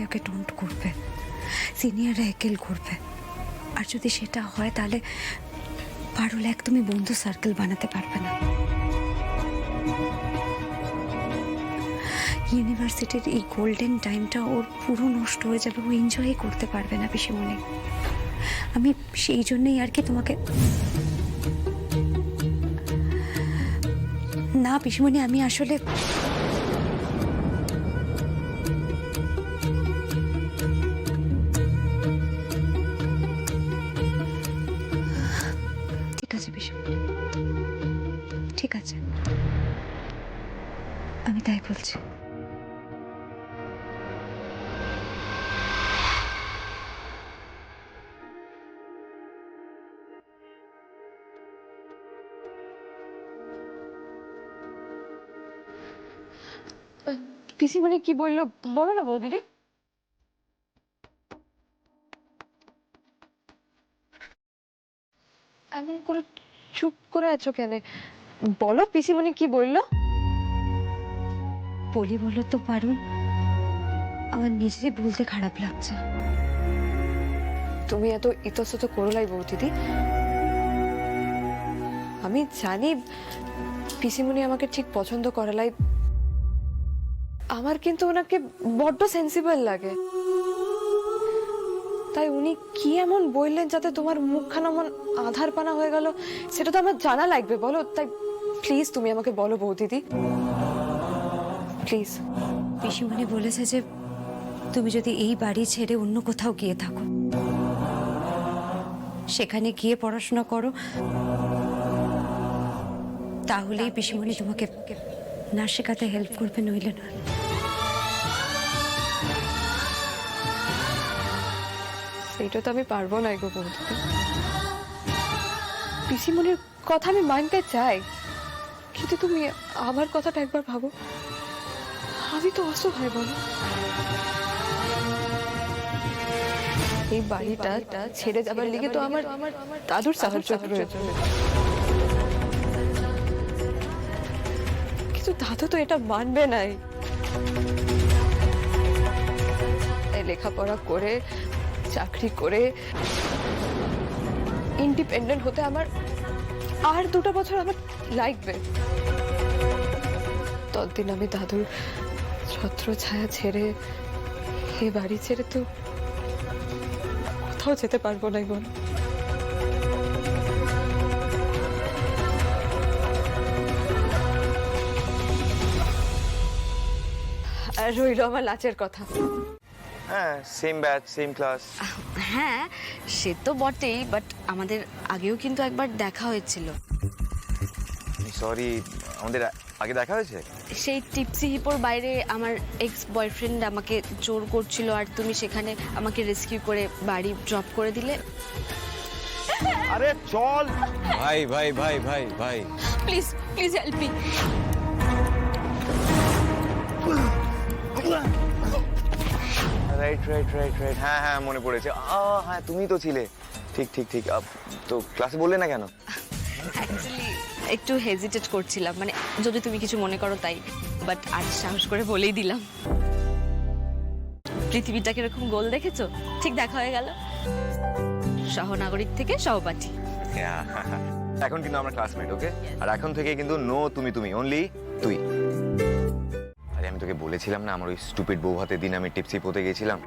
জুনিয়রকে toned করবে, সিনিয়ররা একেল করবে। আর যদি সেটা হয় তাহলে পারুল একদমই বন্ধু সার্কেল বানাতে পারবে না। ইউনিভার্সিটির এই গোল্ডেন টাইমটা ওর পুরো নষ্ট হয়ে যাবে, ও এনজয় করতে পারবে না পিসিমণি। আমি সেই জন্যই আর কি তোমাকে, না পিসিমণি আমি আসলে ঠিক আছে পিসিমণি, ঠিক আছে, আমি তাই বলছি। পিসিমণি কি বললো বলো না বৌদিদি। এমন করে চুপ করে আছো কেন? বলো পিসিমণি কি বললো। বলি বলো তো পারুল, আমার নিজেরই বলতে খারাপ লাগছে। তুমি এত ইতস্তত করো লাই বৌদিদি। আমি জানি পিসিমণি আমাকে ঠিক পছন্দ করালাই, আমার কিন্তু ওনাকে বড্ড সেন্সিবল লাগে। তাই উনি কি এমন বললেন যাতে তোমার মুখখানা এমন আধার পানা হয়ে গেল, সেটা তো আমার জানা লাগবে বলো। তাই প্লিজ তুমি আমাকে বলো বৌদিদি, প্লিজ। পিসিমণি বলেছে যে তুমি যদি এই বাড়ি ছেড়ে অন্য কোথাও গিয়ে থাকো, সেখানে গিয়ে পড়াশোনা করো, তাহলেই পিসিমণি তোমাকে নাচ শেখাতে হেল্প করবে, নইলে না। সেইটা তো আমি পারবো না গো বৌদিদি। পিসিমণির কথা আমি মানতে চাই, কিন্তু তুমি আমার কথাটা একবার ভাবো। আমি তো অসহায় বলো। এই বাড়িটা ছেড়ে যাবার লিগে তো আমার দাদুর সাহায্য প্রয়োজন, কিন্তু দাদু তো এটা মানবে নাই। তাই লেখাপড়া করে চাকরি করে ইন্ডিপেন্ডেন্ট হতে আমার আর 2টা বছর আমার লাগবে। ততদিন আমি দাদুর ছত্র ছায়া ছেড়ে এ বাড়ি ছেড়ে তো কোথাও যেতে পারবো না বোন। আর রইল আমার লাচের কথা। হ্যাঁ, সেম ব্যাচ, সেম ক্লাস। হ্যাঁ সে তো বটেই, বাট আমাদের আগেও কিন্তু একবার দেখা হয়েছিল। সরি, আমাদের আগে দেখা হয়েছে? সেই টিপসি হিপোর বাইরে আমার এক্স বয়ফ্রেন্ড আমাকে জোর করছিল, আর তুমি সেখানে আমাকে রেস্কিউ করে বাড়ি ড্রপ করে দিলে। আরে চল ভাই ভাই ভাই ভাই ভাই, please please help me. Right right right right, হ্যাঁ হ্যাঁ মনে পড়েছে। হ্যাঁ তুমি তো ছিলে, ঠিক ঠিক ঠিক। তো ক্লাসে বললে না কেন? অ্যাকচুয়ালি একটু হেজিটেট করছিলাম, মানে যদি তুমি কিছু মনে করো তাই, বাট আজ সাহস করে বলেই দিলাম। পৃথিবীটা কিরকম গোল দেখেছো, ঠিক দেখা হয়ে গেল। সহনাগরিক থেকে সহপাঠী। এখন কিন্তু আমরা ক্লাসমেট, ওকে? আর এখন থেকে কিন্তু নো তুমি তুমি, অনলি তুই। আরে আমি তোকে বলেছিলাম না আমার ওই স্টুপিড বউ হাতে দিন আমি টিপসি পোতে গেছিলাম,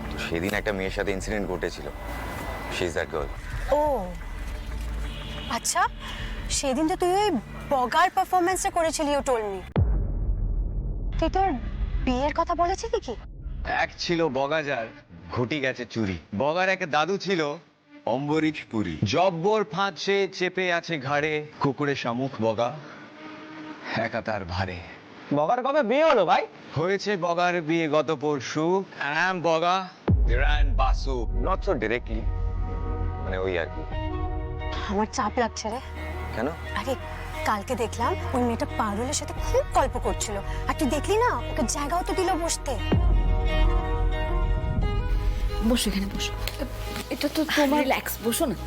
তো সেদিন একটা মেয়ের সাথে ইনসিডেন্ট ঘটেছিল। She is that girl. ও আচ্ছা, সেদিন তো তুই ওই বগার পারফরমেন্সটা করেছিলি, ও টোলমি। তুই তোর বিয়ের কথা বলেছিলি কি? এক ছিল বগাজার, ঘটি গেছে চুরি। বগার এক দাদু ছিল অম্বরীশ পুরী, জব্বর ফাঁদে চেপে আছে ঘাড়ে, কুকুরে শামুক বগা একা তার ভারে। বগার কবে বিয়ে হলো ভাই? হয়েছে বগার বিয়ে গত পরশু। অ্যাম বগা গ্র্যান্ড বাসু। নট সো ডিরেক্টলি, মানে ওই আর কি। আমার চাপ লাগছে রে। কেন? আরে কালকে দেখলাম ওই মেয়েটা পারুলের সাথে খুব গল্প করছিল, আর তুই দেখলি না, ওকে জায়গাও তো দিল বসতে। বসো এখানে বসো। এটা তো তোমার। রিল্যাক্স, বসো না।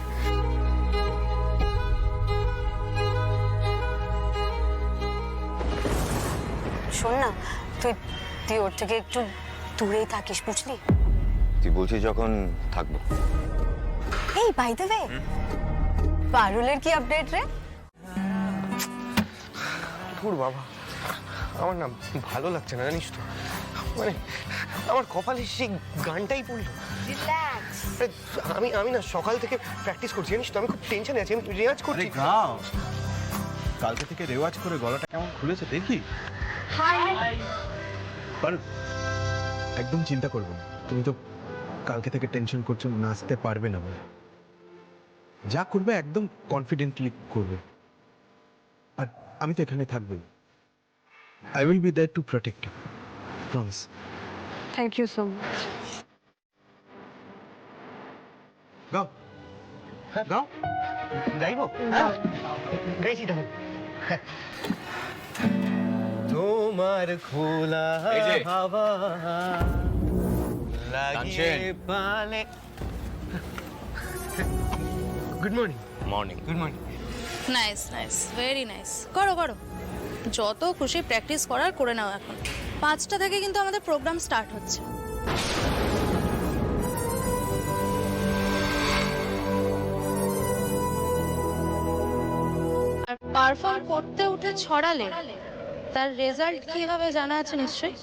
শোন না, তুই তুই ওর থেকে একটু দূরেই থাকিস, বুঝলি? তুই বলছিস যখন থাকবো। এই বাই দ্য ওয়ে, পারুলের কি আপডেট রে? ধুর বাবা, আমার না ভালো লাগছে না, জানিস তো। মানে আমার কপালে সেই গানটাই পড়লো। আরে, আমি না সকাল থেকে প্র্যাকটিস করছি, জানিস তো। আমি খুব টেনশনে আছি, আমি রেওয়াজ করছি। গাও, কালকে থেকে রেওয়াজ করে গলাটা কেমন খুলেছে দেখি। পারুল, একদম চিন্তা করবে না। তুমি তো কালকে থেকে টেনশন করছো নাচতে পারবে না বলে। যা করবে একদম কনফিডেন্টলি করবে, আর আমি তো এখানে থাকবো। I will be there to protect you, promise. Thank you so much. গাও, গাও। গাইবো? হ্যাঁ, গাইছি তাহলে। তোমার খোলা এই যে। হাওয়া কাঞ্চন। লাগিয়ে পালে। Good morning. Morning. Good morning. Nice nice, very nice. করো করো, যত খুশি প্র্যাকটিস করার করে নাও। এখন 5টা থেকে কিন্তু আমাদের প্রোগ্রাম স্টার্ট হচ্ছে। আর পারফর্ম করতে উঠে ছড়ালে তার রেজাল্ট কি হবে জানা আছে নিশ্চয়ই।